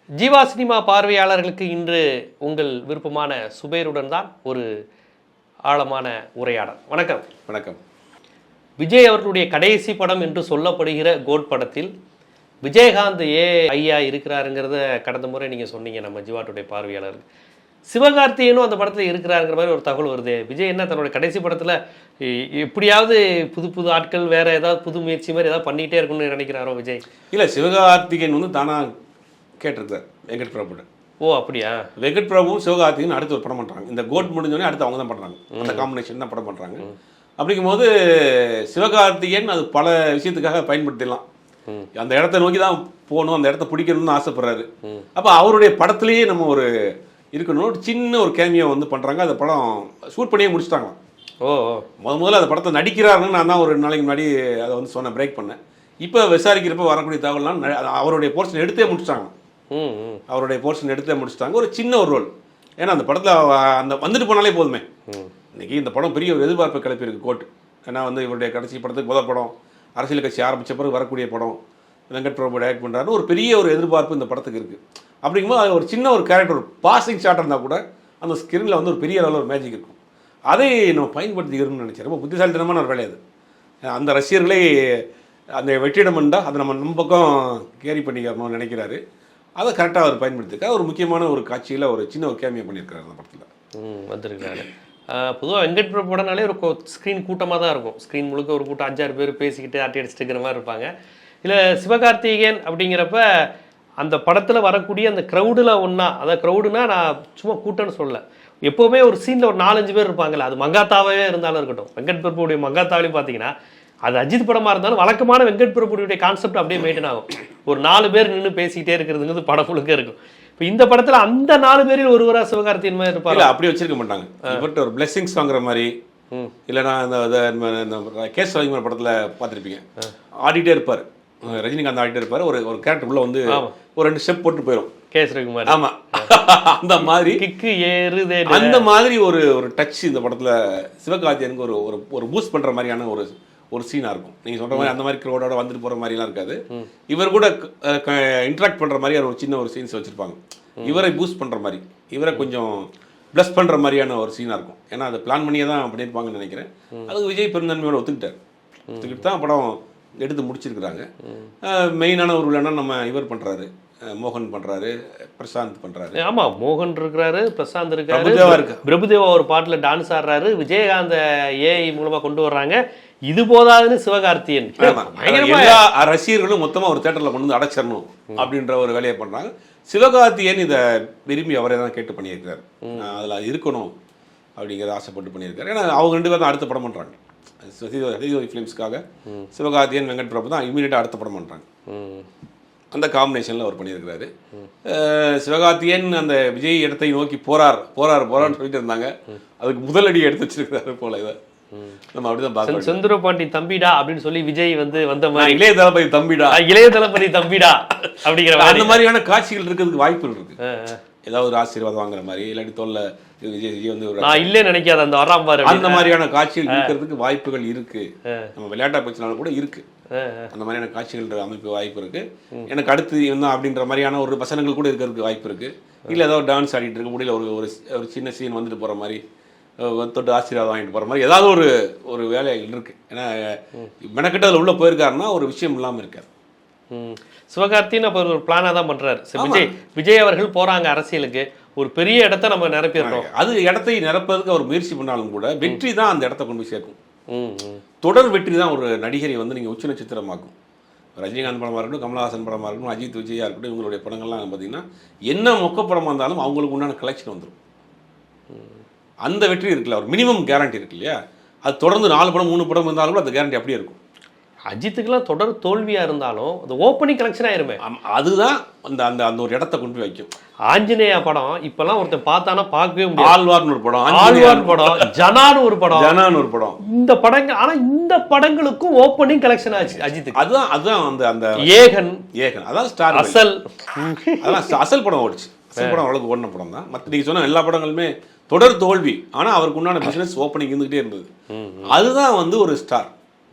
Jeeva cinema பார்வையாளர்களுக்கு இன்று உங்கள் விருப்பமான சுபேருடன் தான் ஒரு ஆழமான உரையாடல். வணக்கம். வணக்கம். விஜய் அவர்களுடைய கடைசி படம் என்று சொல்லப்படுகிற கோட் படத்தில் விஜயகாந்த் ஐயா இருக்கிறாருங்கிறத கடந்த முறை நீங்கள் சொன்னீங்க நம்ம ஜீவாட்டுடைய பார்வையாளருக்கு. சிவகார்த்திகேயனும் அந்த படத்தில் இருக்கிறாருங்கிற மாதிரி ஒரு தகவல் வருது. விஜய் என்ன தன்னோட கடைசி படத்தில் எப்படியாவது புது புது ஆட்கள் வேற ஏதாவது புது முயற்சி மாதிரி ஏதாவது பண்ணிகிட்டே இருக்குன்னு நினைக்கிறாரோ விஜய்? இல்லை, சிவகார்த்திகேயன் வந்து தானாக கேட்டிருக்கார் வெங்கட் பிரபுட. ஓ அப்படியா? வெங்கட் பிரபுவும் சிவகார்த்திகேயன் அடுத்து ஒரு படம் பண்ணுறாங்க. இந்த கோட் முடிஞ்சோடனே அடுத்து அவங்க தான் பண்ணுறாங்க. அந்த காம்பினேஷன் தான் படம் பண்ணுறாங்க. அப்படிங்கும்போது சிவகார்த்திகேயன் அது பல விஷயத்துக்காக பயன்படுத்திடலாம். அந்த இடத்த நோக்கி தான் போகணும், அந்த இடத்த பிடிக்கணும்னு ஆசைப்படுறாரு. அப்போ அவருடைய படத்துலேயே நம்ம ஒரு இருக்கணும். ஒரு சின்ன ஒரு கேமியோ வந்து பண்ணுறாங்க. அந்த படம் ஷூட் பண்ணியே முடிச்சிட்டாங்களாம். முதல்ல அந்த படத்தை நடிக்கிறாருன்னு நான் தான் ஒரு 2 நாளைக்கு முன்னாடி அதை வந்து சொன்னேன், பிரேக் பண்ணேன். இப்போ விசாரிக்கிறப்ப வரக்கூடிய தகவல்லாம் அவருடைய போர்ஷன் எடுத்தே முடிச்சிட்டாங்க. அவருடைய போர்ஷன் எடுத்தே முடிச்சிட்டாங்க. ஒரு சின்ன ஒரு ரோல். ஏன்னா அந்த படத்தில் அந்த வந்துட்டு போனாலே போதுமே. இன்னைக்கு இந்த படம் பெரிய ஒரு எதிர்பார்ப்பை கிளப்பியிருக்கு கோட். ஏன்னா வந்து இவருடைய கடைசி படத்துக்கு முதல் படம், அரசியல் கட்சி ஆரம்பித்த பிறகு வரக்கூடிய படம், வெங்கட் பிரபு டைரக்ட் பண்ணுறாரு. ஒரு பெரிய ஒரு எதிர்பார்ப்பு இந்த படத்துக்கு இருக்குது. அப்படிங்கும்போது அது ஒரு சின்ன ஒரு கேரக்டர், ஒரு பாசிங் ஷாட் இருந்தால் கூட அந்த ஸ்கிரீனில் வந்து ஒரு பெரிய அளவில் ஒரு மேஜிக் இருக்கும். அதை நம்ம பயன்படுத்திக்கிறோம்னு நினச்சேன். ரொம்ப புத்திசாலித்தனமான ஒரு வேலை அது. அந்த ரசிகர்களே அந்த வெற்றிடம் இருந்தால் அதை நம்ம பக்கம் கேரி பண்ணிக்கணும்னு நினைக்கிறாரு. அதை கரெக்டாக அவர் பயன்படுத்திருக்காரு. ஒரு முக்கியமான ஒரு காட்சியில் ஒரு சின்ன ஒரு கேமியோ பண்ணியிருக்காரு அந்த படத்தில். வந்திருக்காரு. பொதுவாக வெங்கட் பிரபு படம்னாலே ஒரு ஸ்க்ரீன் கூட்டமாக தான் இருக்கும். ஸ்க்ரீன் முழுக்க ஒரு கூட்டம் 5-6 பேர் பேசிக்கிட்டு ஆட்டி அடிச்சுட்டு இருக்கிற மாதிரி இருப்பாங்க. இல்லை சிவகார்த்திகேயன் அப்படிங்கிறப்ப அந்த படத்தில் வரக்கூடிய அந்த க்ரௌடில் ஒன்றா, அதாவது க்ரௌடுனா நான் சும்மா கூட்டம்னு சொல்லலை, எப்போவுமே ஒரு சீனில் ஒரு 4-5 பேர் இருப்பாங்கல்ல. அது மங்காத்தாவே இருந்தாலும் இருக்கட்டும். வெங்கட் பிரபுடைய மங்காத்தாவிலையும் பார்த்தீங்கன்னா அது அஜித் படமாக இருந்தாலும் வழக்கமான வெங்கட் பிரபுடைய கான்செப்ட் அப்படியே மெயின்டைன் ஆகும். ஒரு 4 பேர் நின்று பேசிக்கிட்டே இருக்கிறதுங்கிறது படம் முழுக்க இருக்கும். இப்போ இந்த படத்தில் அந்த 4 பேரில் ஒருவராக சிவகார்த்திகேயன் மாதிரி இருப்பாங்க. அப்படி வச்சிருக்க மாட்டாங்க. இவர்கிட்ட ஒரு பிளெஸிங்ஸ் வாங்குற மாதிரி, இல்லைனா இந்த கேஸ் ரவிக்குமார் படத்தில் பார்த்துருப்பீங்க, ஆடிட்டே இருப்பார். ரஜினிகாந்த் ஆடிட்டே இருப்பார். ஒரு கேரக்டர் உள்ள வந்து ஒரு 2 ஸ்டெப் போட்டு போயிடும் கேஸ் ரவிக்குமார். ஆமாம், அந்த மாதிரி கிக்கு ஏறுதே, அந்த மாதிரி ஒரு டச் இந்த படத்தில் சிவகார்த்திகேயனுக்கு ஒரு பூஸ்ட் பண்ணுற மாதிரியான ஒரு சீனாக இருக்கும். நீங்கள் சொல்கிற மாதிரி அந்த மாதிரி க்ரௌடோட வந்துட்டு போகிற மாதிரிலாம் இருக்காது. இவர் கூட இன்ட்ராக்ட் பண்ணுற மாதிரி ஒரு சின்ன ஒரு சீன்ஸ் வச்சுருப்பாங்க. இவரை பூஸ்ட் பண்ணுற மாதிரி, இவரை கொஞ்சம் ப்ளஸ் பண்ணுற மாதிரியான ஒரு சீனாக இருக்கும். ஏன்னா அதை பிளான் பண்ணியே தான் பண்ணியிருப்பாங்கன்னு நினைக்கிறேன். அதுக்கு விஜய் பெருந்தன்மையோட ஒத்துக்கிட்டு தான் படம் எடுத்து முடிச்சிருக்கிறாங்க. மெயினான ஒரு வில்லனா நம்ம இவர் பண்ணுறாரு, மோகன் பண்ணுறாரு, பிரசாந்த் பண்ணுறாரு. ஆமாம், மோகன் இருக்கிறாரு, பிரசாந்த் இருக்காரு, பிரபுதேவா ஒரு பாட்டில் டான்ஸ் ஆடுறாரு, விஜயகாந்த ஏஐ மூலமாக கொண்டு வர்றாங்க. இது போதாதுன்னு சிவகார்த்திகேயன் எல்லா ரசிகர்களும் மொத்தமாக ஒரு தேட்டரில் கொண்டு வந்து அடைச்சிடணும் அப்படின்ற ஒரு வேலையை பண்ணுறாங்க. சிவகார்த்திகேயன் இதை விரும்பி அவரே தான் கேட்டு பண்ணியிருக்காரு. அதில் இருக்கணும் அப்படிங்கிறத ஆசைப்பட்டு பண்ணியிருக்காரு. ஏன்னா அவங்க 2 பேர் தான் அடுத்த படம் பண்ணுறாங்க. சத்யஜோதி ஃபிலிம்ஸ்க்காக சிவகார்த்திகேயன் வெங்கட் பிரபு தான் இமீடியட்டாக அடுத்த படம் பண்ணுறாங்க. அந்த காம்பினேஷனில் அவர் பண்ணியிருக்கிறாரு. சிவகார்த்திகேயன் அந்த விஜய் இடத்தை நோக்கி போறாருன்னு சொல்லிட்டு இருந்தாங்க. அதுக்கு முதலடி எடுத்து வச்சிருக்கிறாரு போல. இதை நம்ம அப்படிதான் பார்க்கணும். செந்தூரபாண்டி தம்பிடா அப்படின்னு சொல்லி விஜய் வந்த மாதிரி இளைய தளபதி தம்பிடா அப்படிங்கிற அந்த மாதிரியான காட்சிகள் இருக்கிறதுக்கு வாய்ப்புகள் இருக்கு. ஏதாவது ஒரு ஆசீர்வாதம் வாங்குற மாதிரி, இல்லாட்டி தோல்ல விஜய் வந்து நான் இல்லே நினைக்காத அந்த வராம் பாரு அந்த மாதிரியான காட்சிகள் இருக்கிறதுக்கு வாய்ப்புகள் இருக்கு. நம்ம விளையாட்டா பேசினாலும் கூட இருக்கு. அந்த மாதிரியான காட்சிகள் அமைப்பு வாய்ப்பு இருக்கு. எனக்கு அடுத்து என்ன அப்படின்ற மாதிரியான ஒரு வசனங்கள் கூட இருக்கிறதுக்கு வாய்ப்பு இருக்கு. இல்லை ஏதாவது டான்ஸ் ஆடிட்டு இருக்க முடியல, ஒரு சின்ன சீன் வந்துட்டு போற மாதிரி, தொட்டு ஆசீர்வாதம் வாங்கிட்டு போகிற மாதிரி ஏதாவது ஒரு வேலைகள் இருக்குது. ஏன்னா மெனக்கிட்ட அதில் உள்ளே போயிருக்காருன்னா ஒரு விஷயம் இல்லாமல் இருக்கார். சிவகார்த்திகேயன் அப்போ ஒரு பிளானாக தான் பண்ணுறாரு. விஜய் அவர்கள் போகிறாங்க அரசியலுக்கு, ஒரு பெரிய இடத்த நம்ம நிரப்பிடுறோம். அது இடத்தை நிரப்பதுக்கு அவர் முயற்சி பண்ணாலும் கூட வெற்றி தான் அந்த இடத்த கொண்டு போய் சேர்க்கும். தொடர் வெற்றி தான் ஒரு நடிகரை வந்து நீங்கள் உச்ச நட்சத்திரமாக்கும். ரஜினிகாந்த் படமாக இருக்கட்டும், கமலஹாசன் படமாக இருக்கட்டும், அஜித் விஜயா இருக்கட்டும், இவங்களுடைய படங்கள்லாம் பார்த்தீங்கன்னா என்ன மொக்க படமாக இருந்தாலும் அவங்களுக்கு உண்டான கலெக்ஷன் வந்துடும். அந்த வெற்றி இருக்குல்ல, ஒரு மினிமம் கேரண்டி இருக்கு இல்லையா? அது தொடர்ந்து 4 படம் 3 படம் இருந்தாலும் கூட அந்த கேரண்டி அப்படியே இருக்கும். அஜித்துக்கெல்லாம் தொடர் தோல்வியாக இருந்தாலும் அந்த ஓப்பனிங் கலெக்ஷன் ஆயிருமே. அதுதான் அந்த அந்த அந்த ஒரு இடத்த கொண்டு போய் வைக்கும். ஆஞ்சநேயா படம் இப்பெல்லாம் ஒருத்தர் பார்த்தானா பார்க்கவே முடியாது. ஆழ்வார்னு ஒரு படம், ஜனான்னு ஒரு படம், இந்த படங்கள். ஆனால் இந்த படங்களுக்கும் ஓப்பனிங் கலெக்ஷன் ஆச்சு அஜித்துக்கு. அதுதான் அந்த அந்த ஏகன் அதான் ஸ்டார் அசல் படம் ஓடிச்சு. அசல் படம் அவ்வளோக்கு ஓடின படம் தான். மற்ற நீங்கள் சொன்ன எல்லா படங்களுமே தொடர் தோல்வி. ஆனால் அவருக்கு உண்டான பிசினஸ் ஓப்பனிங் இருந்துகிட்டே இருந்தது. அதுதான் வந்து ஒரு ஸ்டார்,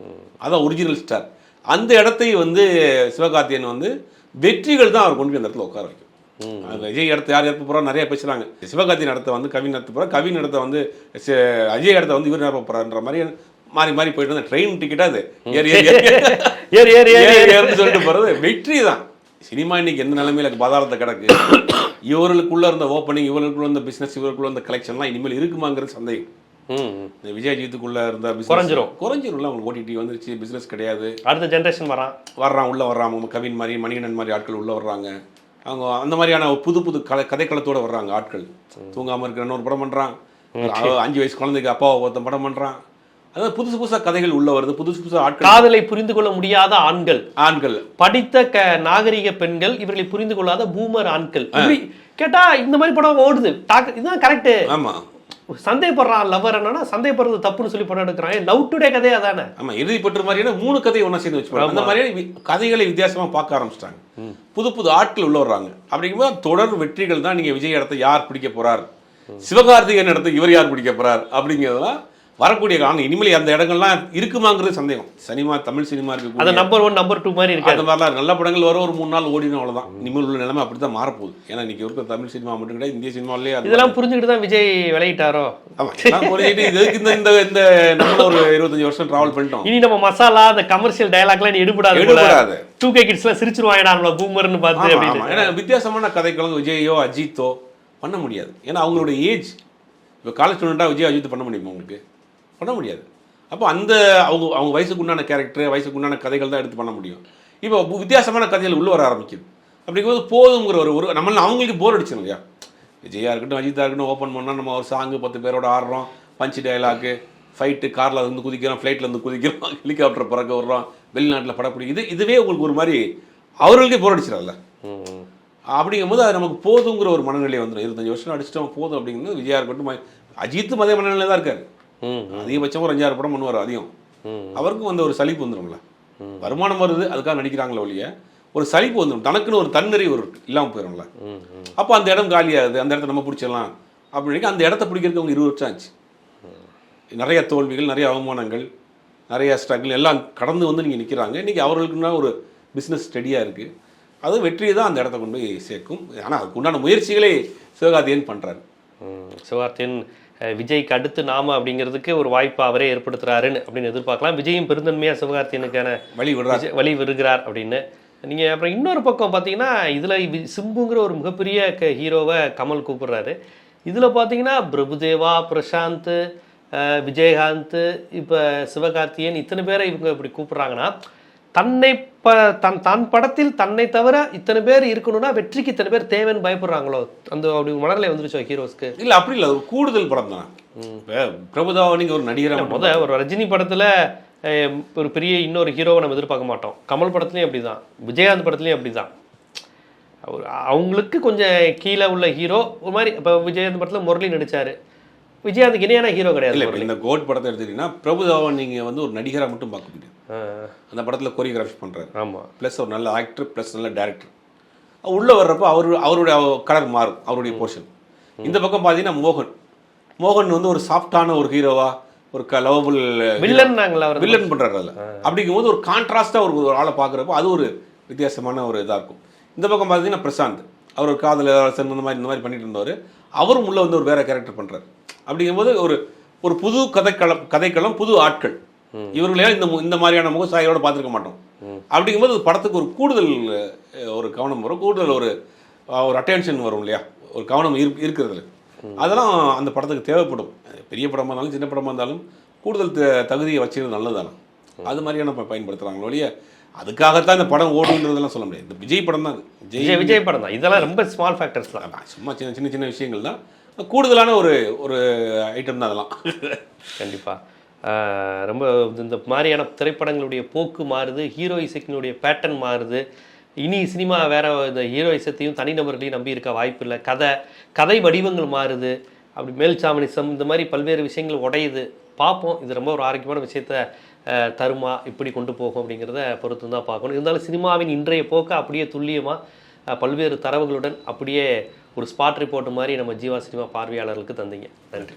அதான் ஒரிஜினல் ஸ்டார். அந்த இடத்தை வந்து சிவகார்த்திகேயன் வந்து வெற்றிகள் தான் அவர் கொண்டு போய் அந்த இடத்துல உட்கார வைக்கும். விஜய் இடத்த யார் எடுத்து போகிறோம் நிறைய பேசுகிறாங்க. சிவகார்த்தியின் இடத்த வந்து கவின் எடுத்து போகிறோம், கவின் இடத்த வந்து அஜய் இடத்த வந்து இவர் நிரப்ப போகிறான்ற மாதிரி மாறி மாறி போயிட்டு வந்து ட்ரெயின் டிக்கெட்டாக அது ஏறி சொல்லிட்டு போகிறது வெற்றி தான். சினிமா இன்னைக்கு எந்த நிலைமையில பதாரத்தை கிடக்கு. இவர்களுக்குள்ள இருந்த ஓப்பனிங், இவர்களுக்குள்ள இருந்த பிஸ்னஸ், இவர்களுக்குள்ள இருந்த கலெக்ஷன்லாம் இனிமேல் இருக்குமாங்கிறது சந்தேகம். இந்த விஜயஜித்துக்குள்ள இருந்த குறைஞ்சிரும்ல. அவங்க ஓடிடி வந்துருச்சு, பிஸ்னஸ் கிடையாது. அடுத்த ஜென்ரேஷன் வர்றான் உள்ள வர்றாங்க. கவின் மாதிரி, மணிகண்டன் மாதிரி ஆட்கள் உள்ள வர்றாங்க. அவங்க அந்த மாதிரியான புது புது கதைக்களத்தோட வர்றாங்க ஆட்கள். தூங்காம இருக்கிறன்னு ஒரு படம் பண்றான், 5 வயசு குழந்தைக்கு அப்பாவை ஒருத்தன் படம் பண்றான். அதாவது புதுசு புதுசா கதைகள் உள்ள வருது, புதுசு புதுசா ஆட்கள். காதலை புரிந்து கொள்ள முடியாத ஆண்கள் படித்த நாகரிக பெண்கள், இவர்களை புரிந்து கொள்ளாத பூமர் ஆண்கள். கேட்டா இந்த மாதிரி படம் ஓடுது. இதுதான் கரெக்ட். ஆமா, சந்தேகப்படுறான் லவர் என்னன்னா சந்தேகப்படுறது தப்புன்னு சொல்லி படம் எடுக்கிறான். லவ் டுடே கதையா தானே. ஆமா, இறுதிப்பட்டு மாதிரியான 3 கதையை ஒன்னா சேர்ந்து வச்சு அந்த மாதிரியான கதைகளை வித்தியாசமா பார்க்க ஆரம்பிச்சிட்டாங்க. புது புது ஆட்கள் உள்ள வர்றாங்க. அப்படிங்கும்போது தொடர் வெற்றிகள் தான். நீங்க விஜய் இடத்தை யார் பிடிக்க போறார், சிவகார்த்திகேயன் இடத்தை இவர் யார் பிடிக்க போறார் அப்படிங்கிறதுலாம் வரக்கூடிய காலம். இனிமேல் அந்த இடங்கள்லாம் இருக்குமாங்கிறது சந்தேகம். சினிமா, தமிழ் சினிமா இருக்கு, அது நம்பர் 1 நம்பர் 2 மாதிரி இருக்கு. அந்த மாதிரிலாம் நல்ல படங்கள் வர ஒரு 3 நாள் ஓடிடும், அவ்வளவுதான். இனிமேல் உள்ள நிலைமை அப்படித்தான் மாறப்போகுது. ஏன்னா இன்னைக்கு இருக்க தமிழ் சினிமா மட்டும் கிடையாது, இந்திய சினிமாவிலேயே இதெல்லாம் புரிஞ்சுக்கிட்டு தான் விஜய் விளையிட்டாரோ. இதுக்கு இந்த நம்ம ஒரு 25 வருஷம் டிராவல் பண்ணிட்டோம். இனி நம்ம மசாலா, அந்த கமர்ஷியல் டயலாக்லாம் எடுபடாது. 2K கிட்ஸ்லாம் சிரிச்சிருவாங்க நம்மள பூமர்னு பார்த்து அப்படின்னு. ஏன்னா வித்தியாசமான கதைகளும் விஜயோ அஜித்தோ பண்ண முடியாது. ஏன்னா அவங்களோட ஏஜ். இப்போ காலேஜ் ஸ்டூடெண்ட்டாக விஜய் அஜித் பண்ண முடியுமா? உங்களுக்கு பண்ண முடியாது. அப்போ அந்த அவங்க வயசுக்கு உண்டான கேரக்டர், வயசுக்கு உண்டான கதைகள் தான் எடுத்து பண்ண முடியும். இப்போ வித்தியாசமான கதைகள் உள்ள வர ஆரம்பிக்குது. அப்படிங்கும்போது போதுங்கிற ஒரு நம்ம அவங்களுக்கு போர் அடிச்சிடும் இல்லையா? விஜயா இருக்கட்டும், அஜித்தா இருக்கட்டும், ஓப்பன் பண்ணால் நம்ம ஒரு சாங்கு 10 பேரோட ஆடுறோம், பஞ்சு டைலாக்கு, ஃபைட்டு, காரில் வந்து குதிக்கிறோம், ஃப்ளைட்டில் வந்து குதிக்கிறோம், ஹெலிகாப்டர் பறக்க விடுறோம், வெளிநாட்டில் படப்பிடிக்கும். இதுவே உங்களுக்கு ஒரு மாதிரி அவர்களுக்கே போர் அடிச்சிடல. அப்படிங்கும்போது அது நமக்கு போதுங்கிற ஒரு மனநிலை வந்துடும். 25 வருஷம் அடிச்சிட்டோம் போதும் அப்படிங்கிறது. விஜயா இருக்கட்டும், அஜித்தும் அதே மனநிலை தான் இருக்காரு. அதிகபட்சம் ஒரு 5-6 படம் பண்ணுவார். அதிகம் அவருக்கும் வந்து ஒரு சலிப்பு வந்துடும்ல. வருமானம் வருது, அதுக்காக நடிக்கிறாங்களே ஒழிய ஒரு சலிப்பு வந்துடும். தனக்குன்னு ஒரு தன்னறி ஒரு இல்லாமல் போயிடும்ல. அப்போ அந்த இடம் காலியாகுது. அந்த இடத்த நம்ம பிடிச்சிடலாம் அப்படின்னு அந்த இடத்த பிடிக்கிறதுக்கு அவங்க 20 வருஷம் ஆச்சு. நிறைய தோல்விகள், நிறைய அவமானங்கள், நிறைய ஸ்ட்ரகிள் எல்லாம் கடந்து வந்து நீங்கள் நிற்கிறாங்க. இன்றைக்கி அவர்களுக்குன்னா ஒரு பிஸ்னஸ் ஸ்டடியாக இருக்குது. அது வெற்றியை தான் அந்த இடத்த கொண்டு போய் சேர்க்கும். ஆனால் அதுக்கு உண்டான முயற்சிகளே சிவகார்த்திகேயன் பண்ணுறாரு. சிவகார்த்திகேயன் விஜய்க்கு அடுத்து நாம அப்படிங்கிறதுக்கு ஒரு வாய்ப்பு அவரே ஏற்படுத்துறாருன்னு அப்படின்னு எதிர்பார்க்கலாம். விஜயும் பெருந்தன்மையாக சிவகார்த்திகேயனுக்கான வழி விடுகிறார் அப்படின்னு. நீங்கள் அப்புறம் இன்னொரு பக்கம் பார்த்தீங்கன்னா இதில் சிம்புங்கிற ஒரு மிகப்பெரிய ஹீரோவை கமல் கூப்பிடுறாரு. இதில் பார்த்தீங்கன்னா பிரபுதேவா, பிரசாந்த், விஜயகாந்த், இப்போ சிவகார்த்திகேயன், இத்தனை பேரை இவங்க இப்படி கூப்பிடுறாங்கன்னா தன் படத்தில் தன்னை தவிர இத்தனை பேர் இருக்கணும்னா வெற்றிக்கு இத்தனை பேர் தேவைன்னு பயப்படுறாங்களோ? அந்த அப்படி மனநிலை வந்துருச்சோ ஹீரோஸ்க்கு? இல்லை, அப்படி இல்லை. ஒரு கூடுதல் படம் தான். பிரபுதாவா நீங்கள் ஒரு நடிகராக ஒரு ரஜினி படத்தில் ஒரு பெரிய இன்னொரு ஹீரோவை நம்ம எதிர்பார்க்க மாட்டோம். கமல் படத்துலையும் அப்படி தான், விஜயகாந்த் படத்துலையும் அப்படி தான். அவங்களுக்கு கொஞ்சம் கீழே உள்ள ஹீரோ ஒரு மாதிரி. இப்போ விஜயகாந்த் படத்தில் முரளி நடித்தார். விஜயகாந்த் இணையான ஹீரோ கிடையாது. இல்லை, இந்த கோட் படத்தை எடுத்துக்கிட்டீங்கன்னா பிரபுதாவா நீங்கள் வந்து ஒரு நடிகராக மட்டும் பார்க்க முடியாது. அந்த படத்தில் கோரியோகிராஃபி பண்ணுறாரு. ஆமாம். ப்ளஸ் ஒரு நல்ல ஆக்டர், ப்ளஸ் நல்ல டேரக்டர். உள்ளே வர்றப்போ அவருடைய கலர் மாறும், அவருடைய போர்ஷன். இந்த பக்கம் பார்த்தீங்கன்னா மோகன் வந்து ஒரு சாஃப்டான ஒரு ஹீரோவா, ஒரு லவபிள் வில்லன் பண்ணுறாரு. அதில் அப்படிங்கும்போது ஒரு கான்ட்ராஸ்டாக ஒரு ஆளை பார்க்குறப்போ அது ஒரு வித்தியாசமான ஒரு இதாக இருக்கும். இந்த பக்கம் பார்த்தீங்கன்னா பிரசாந்த், அவர் ஒரு காதல் இந்த மாதிரி பண்ணிட்டு இருந்தவர். அவரும் உள்ள வந்து ஒரு வேற கேரக்டர் பண்ணுறாரு. அப்படிங்கும்போது ஒரு புது கதைக்களம், புது ஆட்கள். இவர்களையும் இந்த மாதிரியான முகசாயோட பார்த்துருக்க மாட்டோம். அப்படிங்கும்போது படத்துக்கு ஒரு கூடுதல் ஒரு கவனம் வரும், கூடுதல் ஒரு அட்டென்ஷன் வரும் இல்லையா, ஒரு கவனம் இருக்கிறதுல. அதெல்லாம் அந்த படத்துக்கு தேவைப்படும். பெரிய படமாக இருந்தாலும் சின்ன படமாக இருந்தாலும் கூடுதல் தகுதியை வச்சுக்கிறது நல்லதானே. அது மாதிரியான பயன்படுத்துகிறாங்களோ ஒழிய அதுக்காகத்தான் இந்த படம் ஓடுன்றதெல்லாம் சொல்ல முடியாது. இந்த விஜய் படம் தான், விஜய் படம் தான். இதெல்லாம் ரொம்ப ஸ்மால் ஃபேக்டர்ஸ் தான், சும்மா சின்ன சின்ன விஷயங்கள் தான். கூடுதலான ஒரு ஐட்டம் தான் அதெல்லாம். கண்டிப்பாக ரொம்ப இந்த மாதிரியான திரைப்படங்களுடைய போக்கு மாறுது, ஹீரோயிசத்தினுடைய பேட்டர்ன் மாறுது. இனி சினிமா வேற இந்த ஹீரோயிசத்தையும் தனிநபர்களையும் நம்பி இருக்க வாய்ப்பு இல்லை. கதை வடிவங்கள் மாறுது. அப்படி மேல்சாமனிசம் இந்த மாதிரி பல்வேறு விஷயங்கள் உடையுது. பார்ப்போம், இது ரொம்ப ஒரு ஆரோக்கியமான விஷயத்த தருமா, இப்படி கொண்டு போகும் அப்படிங்கிறத பொறுத்து தான் பார்க்கணும். இருந்தாலும் சினிமாவின் இன்றைய போக்கை அப்படியே துல்லியமாக பல்வேறு தரவுகளுடன் அப்படியே ஒரு ஸ்பாட் ரிப்போர்ட் மாதிரி நம்ம ஜீவா சினிமா பார்வையாளர்களுக்கு தந்தீங்க. நன்றி.